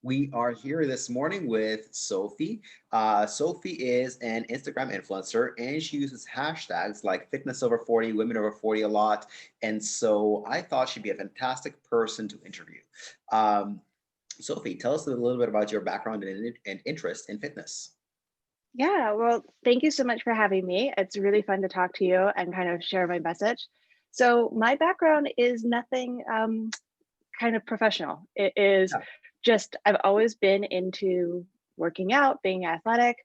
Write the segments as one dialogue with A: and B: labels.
A: We are here this morning with Sophie. Sophie is an Instagram influencer and she uses hashtags like fitness over 40, women over 40 a lot. And so I thought she'd be a fantastic person to interview. Um, Sophie, tell us a little bit about your background and interest in fitness.
B: Yeah, well, thank you so much for having me. It's really fun to talk to you and kind of share my message. So, my background is nothing kind of professional. It is
A: Yeah.
B: just, I've always been into working out, being athletic,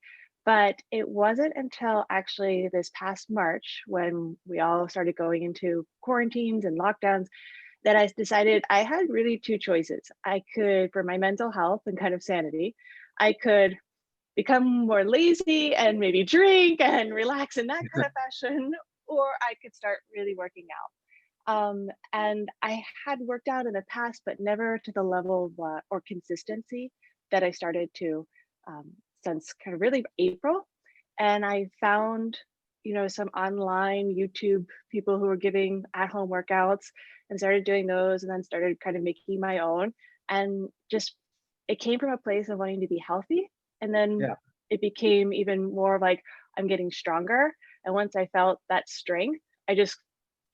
B: but it wasn't until actually this past March when we all started going into quarantines and lockdowns that I decided I had really two choices. I could, for my mental health and kind of sanity, I could become more lazy and maybe drink and relax in that kind of fashion, or I could start really working out. And I had worked out in the past, but never to the level of, or consistency that I started to um, since kind of really April. And I found, some online YouTube people who were giving at home workouts and started doing those and then started kind of making my own. And just it came from a place of wanting to be healthy. And then
A: Yeah.
B: it became even more of like I'm getting stronger. And once I felt that strength, it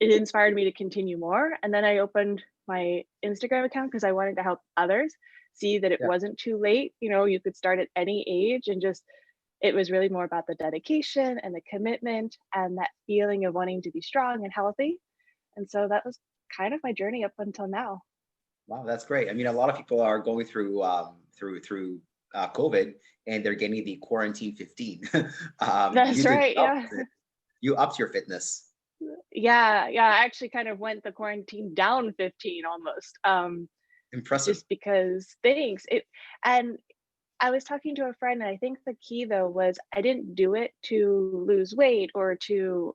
B: inspired me to continue more. And then I opened my Instagram account because I wanted to help others see that it
A: Yeah.
B: wasn't too late. You could start at any age and just, it was really more about the dedication and the commitment and that feeling of wanting to be strong and healthy. And so that was kind of my journey up until now.
A: Wow, that's great. I mean, a lot of people are going through COVID and they're getting the quarantine 15. You
B: That's
A: did
B: right.
A: the
B: Yeah.
A: opposite. You upped your fitness.
B: Yeah. Yeah. I actually kind of went the quarantine down 15 almost.
A: Impressive.
B: Just because thanks. And I was talking to a friend, and I think the key though was I didn't do it to lose weight or to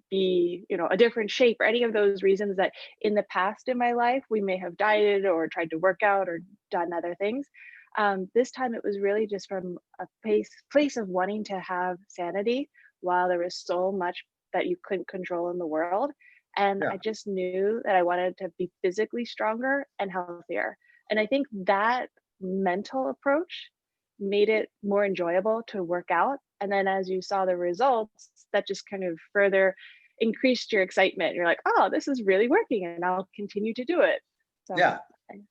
B: be, a different shape or any of those reasons that in the past in my life we may have dieted or tried to work out or done other things. This time it was really just from a place of wanting to have sanity while there was so much that you couldn't control in the world. And
A: Yeah.
B: I just knew that I wanted to be physically stronger and healthier. And I think that mental approach made it more enjoyable to work out. And then as you saw the results, that just kind of further increased your excitement. You're like, oh, this is really working, and I'll continue to do it. So,
A: Yeah.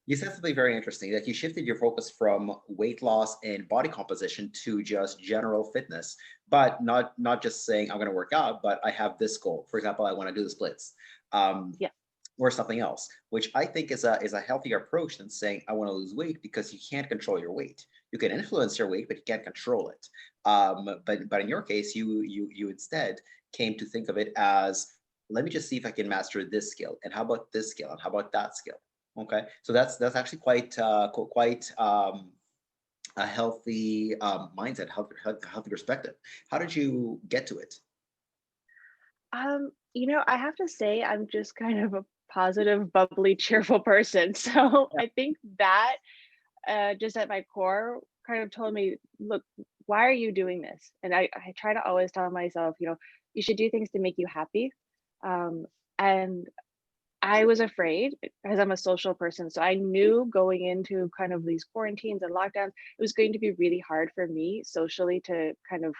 A: You said something very interesting that you shifted your focus from weight loss and body composition to just general fitness, but not just saying I'm going to work out, but I have this goal. For example, I want to do the splits, um,
B: yeah,
A: or something else, which I think is a healthier approach than saying I want to lose weight because you can't control your weight. You can influence your weight, but you can't control it. But in your case, you instead came to think of it as let me just see if I can master this skill, and how about this skill, and how about that skill. Okay, so that's actually quite a healthy mindset, healthy perspective. How did you get to it?
B: I have to say I'm just kind of a positive, bubbly, cheerful person. So
A: Yeah,
B: I think that just at my core kind of told me, look, why are you doing this? And I try to always tell myself, you should do things to make you happy. Um, and I was afraid because I'm a social person. So I knew going into kind of these quarantines and lockdowns, it was going to be really hard for me socially to kind of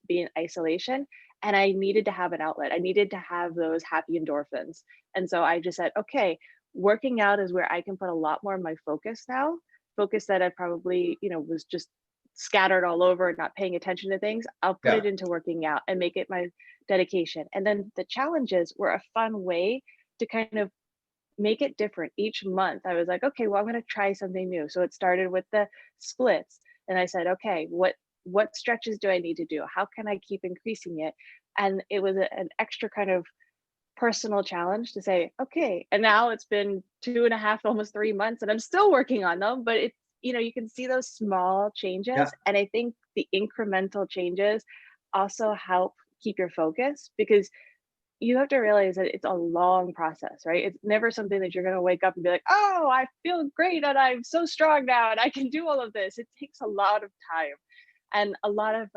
B: be in isolation. And I needed to have an outlet. I needed to have those happy endorphins. And so I just said, okay, working out is where I can put a lot more of my focus now. Focus that I probably, was just scattered all over, not paying attention to things. I'll put
A: yeah,
B: it into working out and make it my dedication. And then the challenges were a fun way to kind of make it different each month. I was like, okay, well, I'm going to try something new. So it started with the splits. And I said, okay, what stretches do I need to do? How can I keep increasing it? And it was an extra kind of personal challenge to say, okay, and now it's been 2.5, almost 3 months, and I'm still working on them, but it's, you can see those small
A: yeah,
B: changes. And I think the incremental changes also help keep your focus because you have to realize that it's a long process, right? It's never something that you're going to wake up and be like, oh, I feel great and I'm so strong now and I can do all of this. It takes a lot of time and a lot of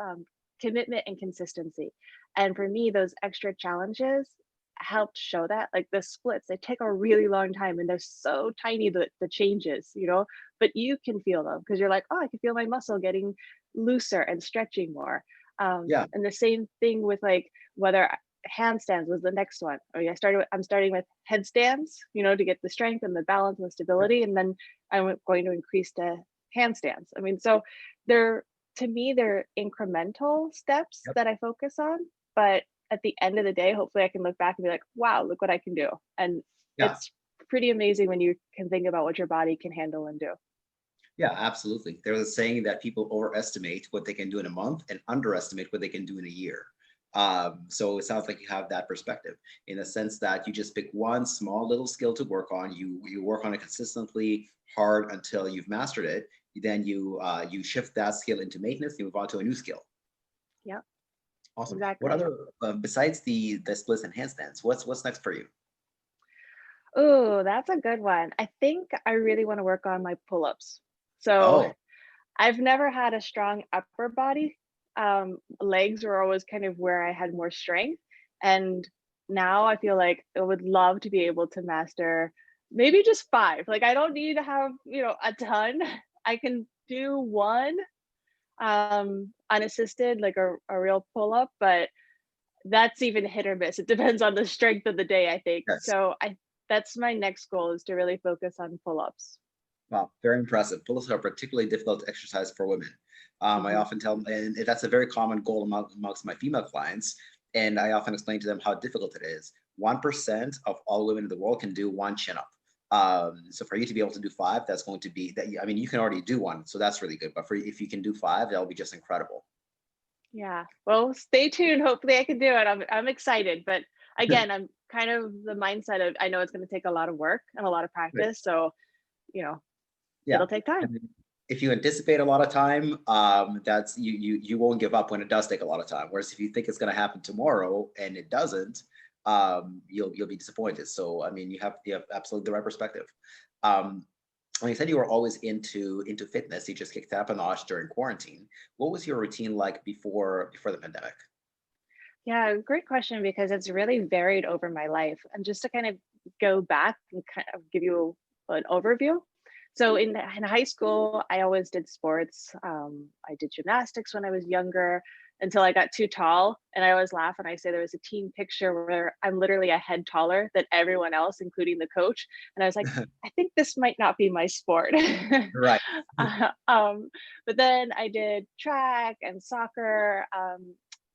B: commitment and consistency. And for me, those extra challenges helped show that. Like the splits, they take a really long time and they're so tiny, the changes, but you can feel them because you're like, oh, I can feel my muscle getting looser and stretching more.
A: Yeah.
B: And the same thing with like whether handstands was the next one. I mean, I'm starting with headstands, to get the strength and the balance and the
A: Yeah.
B: stability. And then I'm going to increase to handstands. I mean, so they're, to me, they're incremental steps
A: Yep.
B: that I focus on. But at the end of the day, hopefully I can look back and be like, wow, look what I can do. And
A: Yeah.
B: it's pretty amazing when you can think about what your body can handle and do.
A: Yeah, absolutely. There's a saying that people overestimate what they can do in a month and underestimate what they can do in a year. So it sounds like you have that perspective in the sense that you just pick one small little skill to work on. You work on it consistently hard until you've mastered it. Then you shift that skill into maintenance. You move on to a new skill.
B: Yep,
A: Awesome. What
B: exactly.
A: other besides the splits and handstands? What's next for you?
B: Oh, that's a good one. I think I really want to work on my pull-ups. So
A: Oh,
B: I've never had a strong upper body. Legs were always kind of where I had more strength. And now I feel like I would love to be able to master maybe just five. Like I don't need to have, a ton. I can do one unassisted, like a real pull-up, but that's even hit or miss. It depends on the strength of the day, I think.
A: yes.
B: So that's my next goal is to really focus on pull-ups.
A: Wow, very impressive. Pull-ups are particularly difficult exercise for women. I
B: Mhm.
A: often tell, and that's a very common goal amongst my female clients. And I often explain to them how difficult it is. 1% of all women in the world can do one chin up. So for you to be able to do five, that's going to be that. I mean, you can already do one, so that's really good. But if you can do five, that'll be just incredible.
B: Yeah. Well, stay tuned. Hopefully I can do it. I'm excited, but again, I'm kind of the mindset of I know it's going to take a lot of work and a lot of
A: Good.
B: practice, so, you know,
A: Yeah.
B: it'll take time.
A: And if you anticipate a lot of time, that's you won't give up when it does take a lot of time. Whereas if you think it's going to happen tomorrow and it doesn't, you'll be disappointed. So I mean, you have absolutely the right perspective. Um, and you said you were always into fitness. You just kicked it up a notch during quarantine. What was your routine like before the pandemic?
B: Yeah, great question because it's really varied over my life. And just to kind of go back and kind of give you an overview. So in high school, I always did sports. I did gymnastics when I was younger until I got too tall. And I always laugh when I say there was a team picture where I'm literally a head taller than everyone else, including the coach. And I was like, I think this might not be my sport.
A: Right.
B: Uh, um, but then I did track and soccer.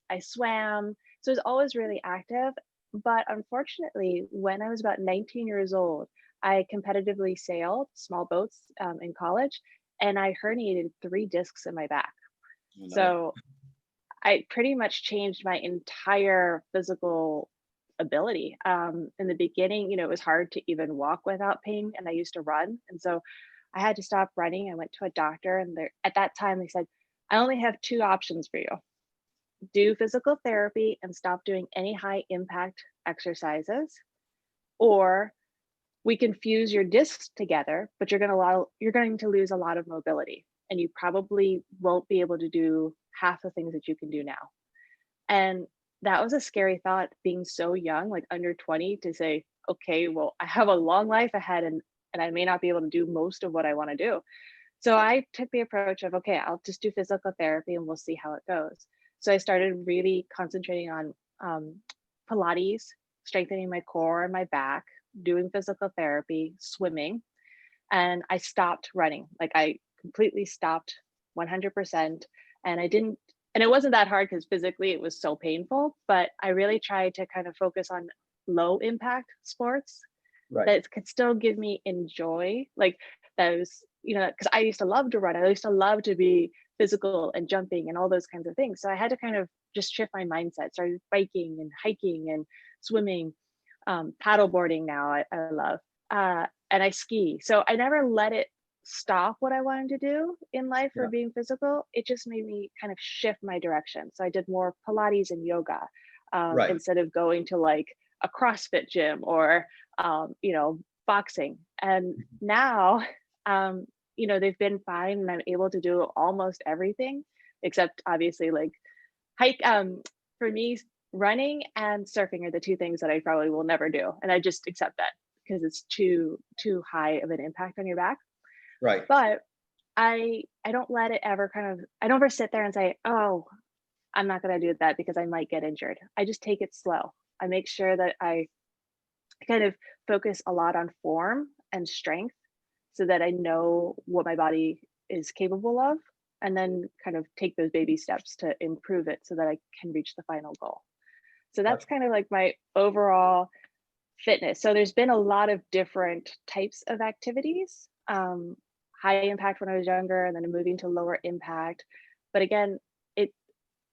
B: I swam, so I was always really active. But unfortunately, when I was about 19 years old, I competitively sailed small boats in college, and I herniated 3 discs in my back.
A: Oh, no.
B: So I pretty much changed my entire physical ability. In the beginning, it was hard to even walk without pain, and I used to run. And so I had to stop running. I went to a doctor, and at that time, they said, I only have 2 options for you: do physical therapy and stop doing any high impact exercises, or we can fuse your discs together, but you're going to lose a lot of mobility and you probably won't be able to do half the things that you can do now. And that was a scary thought being so young, like under 20, to say, okay, well, I have a long life ahead and I may not be able to do most of what I want to do. So I took the approach of, okay, I'll just do physical therapy and we'll see how it goes. So I started really concentrating on Pilates, strengthening my core and my back, doing physical therapy, swimming, and I stopped running. Like I completely stopped 100%. And I didn't, and it wasn't that hard because physically it was so painful, but I really tried to kind of focus on low impact sports
A: Right.
B: that could still give me enjoy, like those, because I used to love to run. I used to love to be physical and jumping and all those kinds of things. So I had to kind of just shift my mindset. Started biking and hiking and swimming, paddle boarding now I love, and I ski. So I never let it stop what I wanted to do in life for
A: Yeah.
B: being physical. It just made me kind of shift my direction. So I did more Pilates and yoga,
A: Right.
B: instead of going to like a CrossFit gym or boxing. And now, they've been fine and I'm able to do almost everything except obviously like hike. For me, running and surfing are the two things that I probably will never do, and I just accept that because it's too high of an impact on your back.
A: Right.
B: But I don't let it ever kind of I don't ever sit there and say, "Oh, I'm not gonna do that because I might get injured." I just take it slow. I make sure that I kind of focus a lot on form and strength so that I know what my body is capable of, and then kind of take those baby steps to improve it so that I can reach the final goal. So that's
A: Gotcha.
B: kind of like my overall fitness. So there's been a lot of different types of activities. High impact when I was younger, and then moving to lower impact. But again, it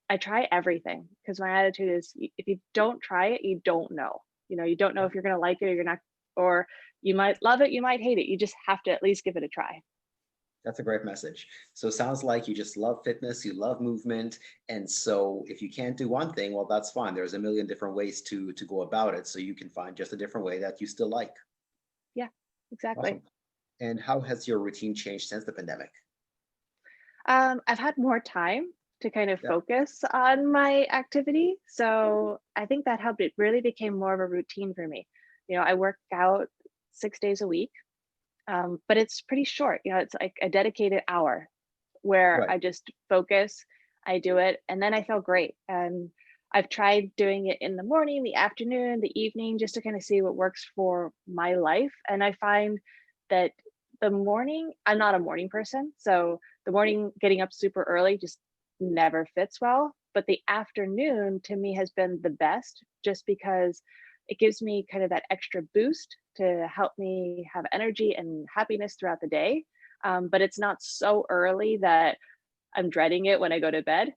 B: I try everything because my attitude is if you don't try it, you don't know. You don't know if you're going to like it or you're not, or you might love it, you might hate it. You just have to at least give it a try.
A: That's a great message. So it sounds like you just love fitness, you love movement, and so if you can't do one thing, well, that's fine. There's a million different ways to go about it, so you can find just a different way that you still like.
B: Yeah, exactly.
A: Awesome. And how has your routine changed since the pandemic?
B: I've had more time to kind of
A: Yeah.
B: focus on my activity. So I think that helped. It really became more of a routine for me. I work out 6 days a week, but it's pretty short. It's like a dedicated hour where
A: Right.
B: I just focus, I do it, and then I feel great. And I've tried doing it in the morning, the afternoon, the evening, just to kind of see what works for my life. And I find that the morning, I'm not a morning person. So the morning, getting up super early just never fits well. But the afternoon to me has been the best just because it gives me kind of that extra boost to help me have energy and happiness throughout the day. But it's not so early that I'm dreading it when I go to bed.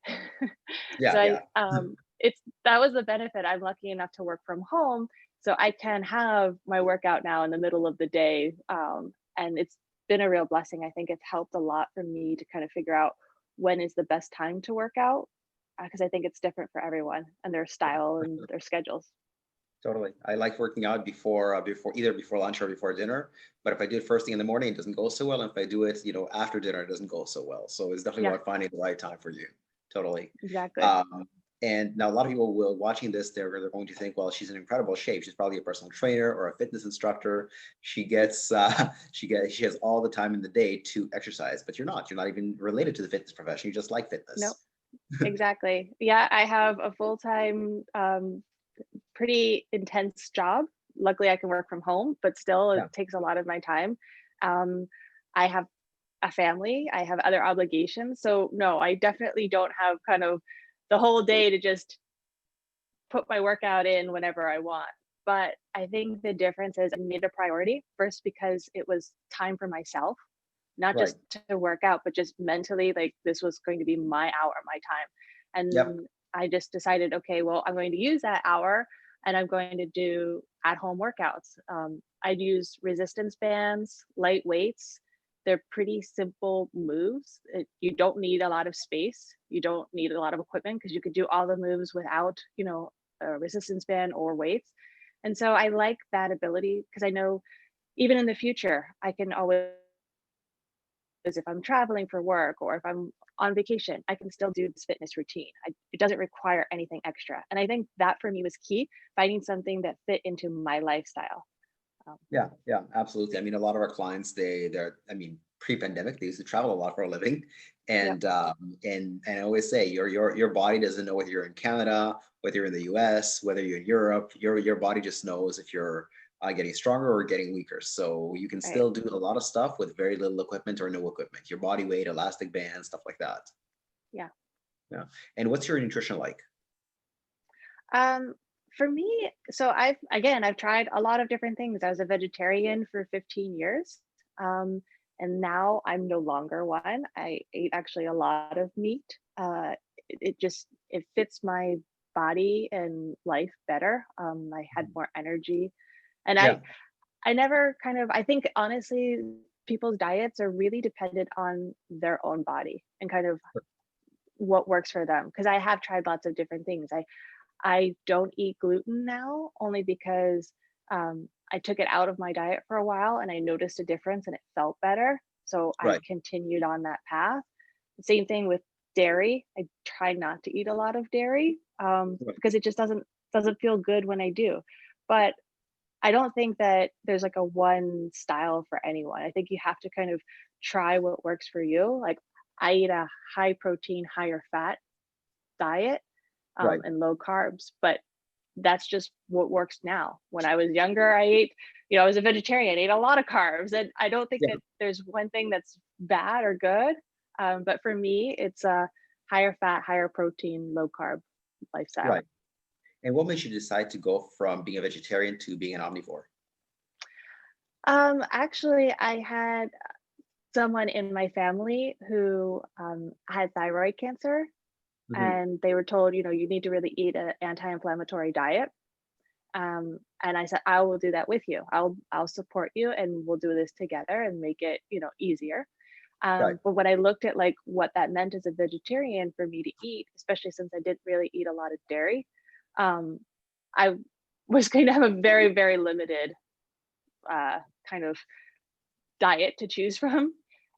A: Yeah,
B: So
A: yeah.
B: it's that was the benefit. I'm lucky enough to work from home, so I can have my workout now in the middle of the day, and it's been a real blessing. I think it's helped a lot for me to kind of figure out when is the best time to work out because I think it's different for everyone and their
A: Yeah,
B: style
A: for
B: and
A: sure.
B: their schedules.
A: Totally. I like working out before either before lunch or before dinner. But if I do it first thing in the morning, it doesn't go so well. And if I do it, after dinner, it doesn't go so well. So it's definitely
B: Yeah,
A: about finding the right time for you. Totally.
B: exactly.
A: Um, and now a lot of people will watching this, they're going to think, well, she's in incredible shape. She's probably a personal trainer or a fitness instructor. She gets she has all the time in the day to exercise, but you're not. You're not even related to the fitness profession. You just like
B: No,
A: fitness.
B: exactly. Yeah, I have a full-time pretty intense job. Luckily, I can work from home, but still, it
A: Yeah.
B: takes a lot of my time. Um, I have a family, I have other obligations. So, no, I definitely don't have kind of the whole day to just put my workout in whenever I want. But I think the difference is I made a priority first because it was time for myself, not
A: Right.
B: just to work out, but just mentally, like this was going to be my hour, my time.
A: Yep.
B: And I just decided, okay, well, I'm going to use that hour and I'm going to do at home workouts. I'd use resistance bands, light weights. They're pretty simple moves. You don't need a lot of space. You don't need a lot of equipment because you could do all the moves without, a resistance band or weights. And so I like that ability because I know even in the future, I can always if I'm traveling for work or if I'm on vacation, I can still do this fitness routine. It doesn't require anything extra. And I think that for me was key, finding something that fit into my lifestyle. Um,
A: Yeah, yeah, absolutely. I mean, a lot of our clients, I mean, pre-pandemic, they used to travel a lot for a living,
B: yep.
A: and I always say, your body doesn't know whether you're in Canada, whether you're in the U.S., whether you're in Europe. Your body just knows if you're getting stronger or getting weaker. So you can
B: Right.
A: still do a lot of stuff with very little equipment or no equipment. Your body weight, elastic bands, stuff like that.
B: Yeah.
A: Yeah. And what's your nutrition like?
B: Um, for me, so I've tried a lot of different things. I was a vegetarian for 15 years. Um, and now I'm no longer one. I ate actually a lot of meat. It just it fits my body and life better. I had
A: Mhm.
B: more energy, and I
A: Yeah.
B: I never kind of I think honestly, people's diets are really dependent on their own body and kind of what works for them. Because I have tried lots of different things. I don't eat gluten now only because I took it out of my diet for a while and I noticed a difference and it felt better. So I've
A: Right.
B: continued on that path. Same thing with dairy. I try not to eat a lot of dairy,
A: Right.
B: because it just doesn't feel good when I do. But I don't think that there's like a one style for anyone. I think you have to kind of try what works for you. Like I eat a high protein, higher fat diet,
A: Right.
B: and low carbs, but that's just what works now. When I was younger, I was a vegetarian, I ate a lot of carbs, and I don't think
A: Yeah.
B: that there's one thing that's bad or good. But for me, it's a higher fat, higher protein, low carb lifestyle.
A: Right. And what made you decide to go from being a vegetarian to being an omnivore?
B: Actually, I had someone in my family who had thyroid cancer,
A: Hmm.
B: and they were told, you need to really eat an anti-inflammatory diet. And I said, I will do that with you. I'll support you, and we'll do this together and make it, easier.
A: Right.
B: But when I looked at like what that meant as a vegetarian for me to eat, especially since I didn't really eat a lot of dairy, um, I was going to have a very, very limited kind of diet to choose from.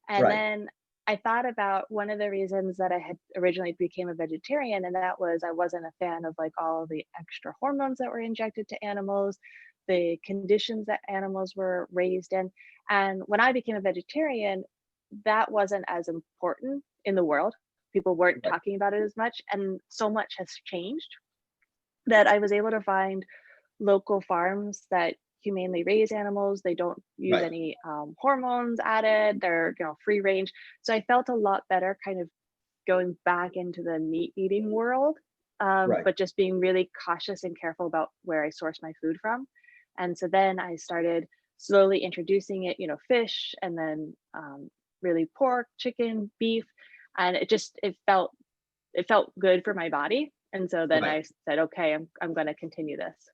B: And
A: Right.
B: then I thought about one of the reasons that I had originally became a vegetarian, and that was I wasn't a fan of like all of the extra hormones that were injected to animals, the conditions that animals were raised in. And when I became a vegetarian, that wasn't as important in the world. People weren't
A: Right.
B: talking about it as much, and so much has changed that I was able to find local farms that humanely raise animals. They don't use
A: Right.
B: any hormones added. They're free range. So I felt a lot better, kind of going back into the meat eating world,
A: Right.
B: but just being really cautious and careful about where I source my food from. And so then I started slowly introducing it, fish, and then really pork, chicken, beef, and it felt good for my body. And so then
A: Right.
B: I said, okay, I'm going to continue this.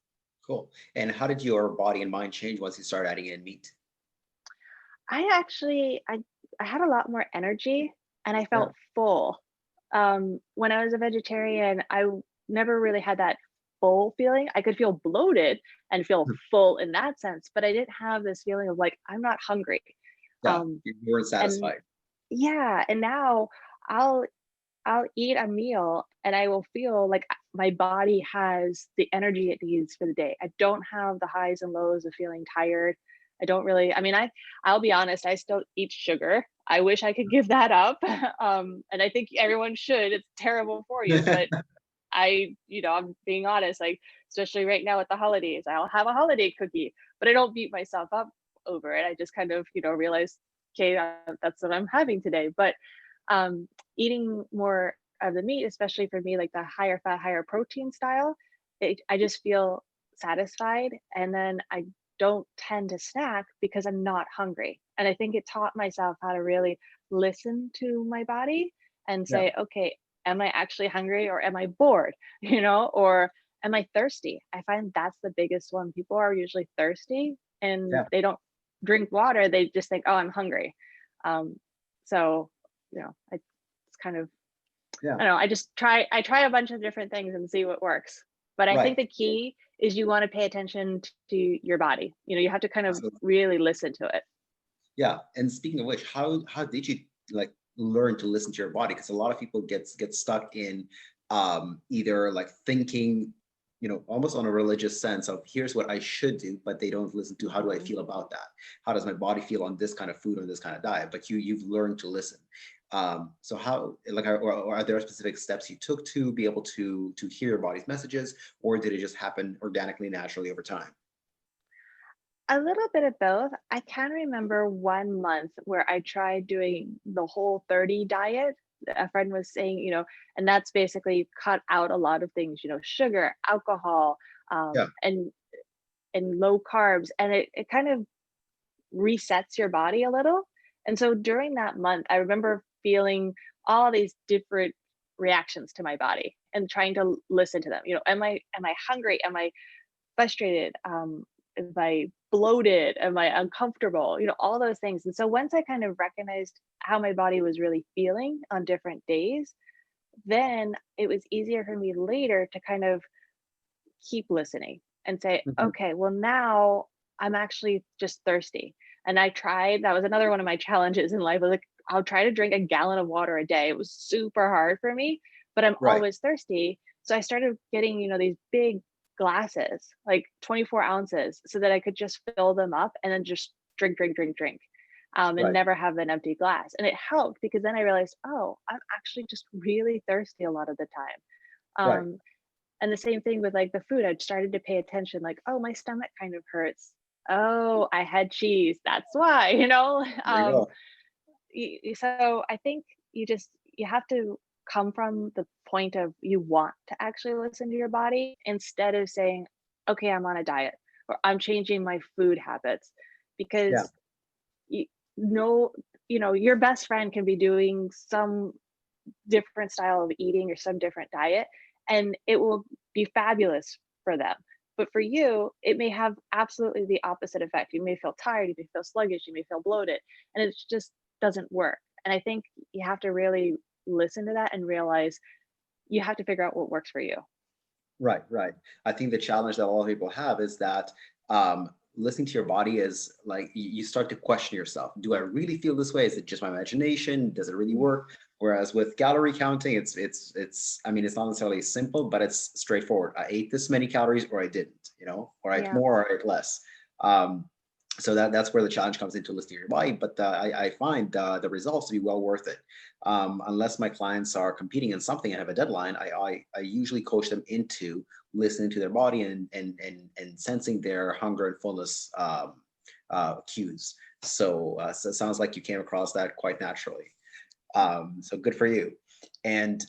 A: Cool. And how did your body and mind change once you started adding in meat?
B: I actually I had a lot more energy, and I
A: Yeah.
B: felt full. When I was a vegetarian, never really had that full feeling. I could feel bloated and feel full in that sense, but I didn't have this feeling of like I'm not hungry.
A: Yeah.
B: Um,
A: You weren't
B: and
A: satisfied.
B: yeah, and now I'll I'll eat a meal and I will feel like my body has the energy it needs for the day. I don't have the highs and lows of feeling tired. I don't really, I mean, I'll be honest, I still eat sugar. I wish I could give that up. And I think everyone should. It's terrible for you, but I'm being honest, like, especially right now with the holidays, I'll have a holiday cookie, but I don't beat myself up over it. I just kind of, realize, okay, that's what I'm having today. But um, eating more of the meat, especially for me, like the higher fat, higher protein style, I just feel satisfied. And then I don't tend to snack because I'm not hungry. And I think it taught myself how to really listen to my body and
A: Yeah.
B: say, okay, am I actually hungry or am I bored? Or am I thirsty? I find that's the biggest one. People are usually thirsty and
A: Yeah.
B: they don't drink water. They just think, oh, I'm hungry. Um, so, it's kind of,
A: Yeah.
B: I don't know. I try a bunch of different things and see what works. But I think
A: Right.
B: the key is you want to pay attention to your body. You have to kind of
A: Absolutely.
B: really listen to it.
A: Yeah. And speaking of which, how did you like learn to listen to your body? Because a lot of people get stuck in either like thinking, almost on a religious sense of here's what I should do, but they don't listen to how do I
B: Mhm.
A: feel about that? How does my body feel on this kind of food or this kind of diet? But you've learned to listen. So how like or are there specific steps you took to be able to hear your body's messages, or did it just happen organically, naturally over time?
B: A little bit of both. I can remember 1 month where I tried doing the Whole 30 diet. A friend was saying, and that's basically cut out a lot of things, sugar, alcohol,
A: Yeah.
B: and low carbs, and it kind of resets your body a little. And so during that month, I remember feeling all these different reactions to my body and trying to listen to them. Am I hungry? Am I frustrated? Am I bloated? Am I uncomfortable? All those things. And so once I kind of recognized how my body was really feeling on different days, then it was easier for me later to kind of keep listening and say,
A: Mhm.
B: okay, well, now I'm actually just thirsty. And I tried, that was another one of my challenges in life. Like, I'll try to drink a gallon of water a day. It was super hard for me, but I'm
A: Right,
B: always thirsty. So I started getting, these big glasses, like 24 ounces, so that I could just fill them up and then just drink, drink, drink, drink, and
A: right,
B: never have an empty glass. And it helped because then I realized, oh, I'm actually just really thirsty a lot of the time.
A: right.
B: And the same thing with like the food. I started to pay attention, like, oh, my stomach kind of hurts. Oh, I had cheese. That's why,
A: There you go.
B: So I think you have to come from the point of you want to actually listen to your body instead of saying, okay, I'm on a diet or I'm changing my food habits,
A: Yeah,
B: because you know, your best friend can be doing some different style of eating or some different diet, and it will be fabulous for them. But for you, it may have absolutely the opposite effect. You may feel tired, you may feel sluggish, you may feel bloated, and it just doesn't work. And I think you have to really listen to that and realize you have to figure out what works for you.
A: right, right. I think the challenge that a lot of people have is that listening to your body is like you start to question yourself. Do I really feel this way? Is it just my imagination? Does it really
B: Mm.
A: work? Whereas with calorie counting, I mean, it's not necessarily simple, but it's straightforward. I ate this many calories or I didn't, or I ate
B: Yeah.
A: more or I ate less. Um, so that's where the challenge comes into listening to your body. But I find the results to be well worth it. Unless my clients are competing in something and have a deadline, I usually coach them into listening to their body and sensing their hunger and fullness cues. So it sounds like you came across that quite naturally. So good for you. And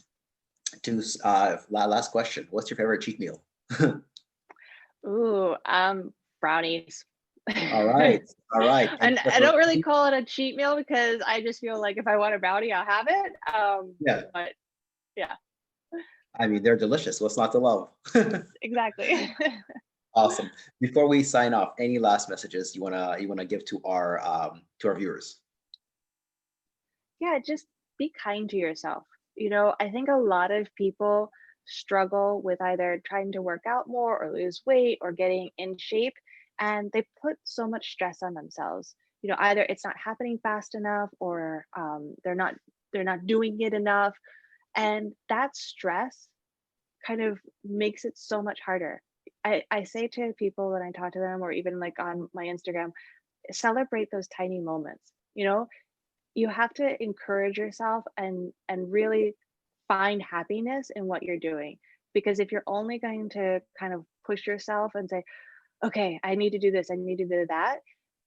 A: last question, what's your favorite cheat meal?
B: Ooh, brownies.
A: All right, all right. And
B: And
A: the
B: I don't really
A: protein?
B: call it a cheat meal because I just feel like if I want a brownie, I'll have it.
A: Yeah,
B: But yeah,
A: I mean they're delicious. What's not to love?
B: exactly.
A: Awesome. Before we sign off, any last messages you wanna give to our viewers?
B: Yeah, just be kind to yourself. I think a lot of people struggle with either trying to work out more or lose weight or getting in shape, and they put so much stress on themselves. Either it's not happening fast enough or they're not doing it enough, and that stress kind of makes it so much harder. I say to people when I talk to them or even like on my Instagram, celebrate those tiny moments. You have to encourage yourself and really find happiness in what you're doing, because if you're only going to kind of push yourself and say, okay, I need to do this, I need to do that,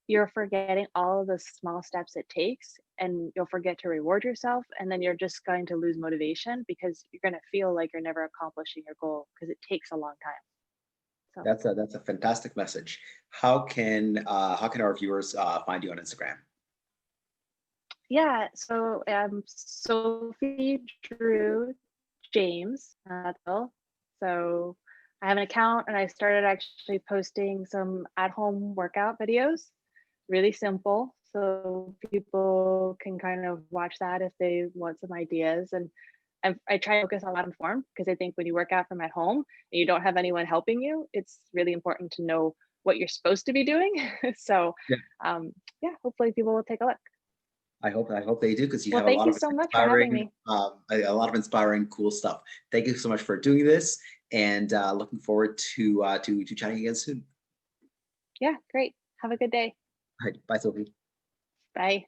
B: you're forgetting all of the small steps it takes, and you'll forget to reward yourself, and then you're just going to lose motivation because you're going to feel like you're never accomplishing your goal because it takes a long time. So
A: That's a fantastic message. How can our viewers find you on Instagram?
B: yeah, so Sophie Drew James. So I have an account and I started actually posting some at home workout videos, really simple. So people can kind of watch that if they want some ideas. And I try to focus on that informed because I think when you work out from at home and you don't have anyone helping you, it's really important to know what you're supposed to be doing. So,
A: Yeah.
B: um, yeah, hopefully people will take a look.
A: I hope they do because you
B: Well,
A: have a
B: thank
A: lot
B: you
A: of
B: so much for having
A: inspiring
B: me.
A: a lot of inspiring cool stuff. Thank you so much for doing this, and looking forward to chatting again soon.
B: Yeah, great. Have a good day.
A: All right, bye, Sophie.
B: Bye.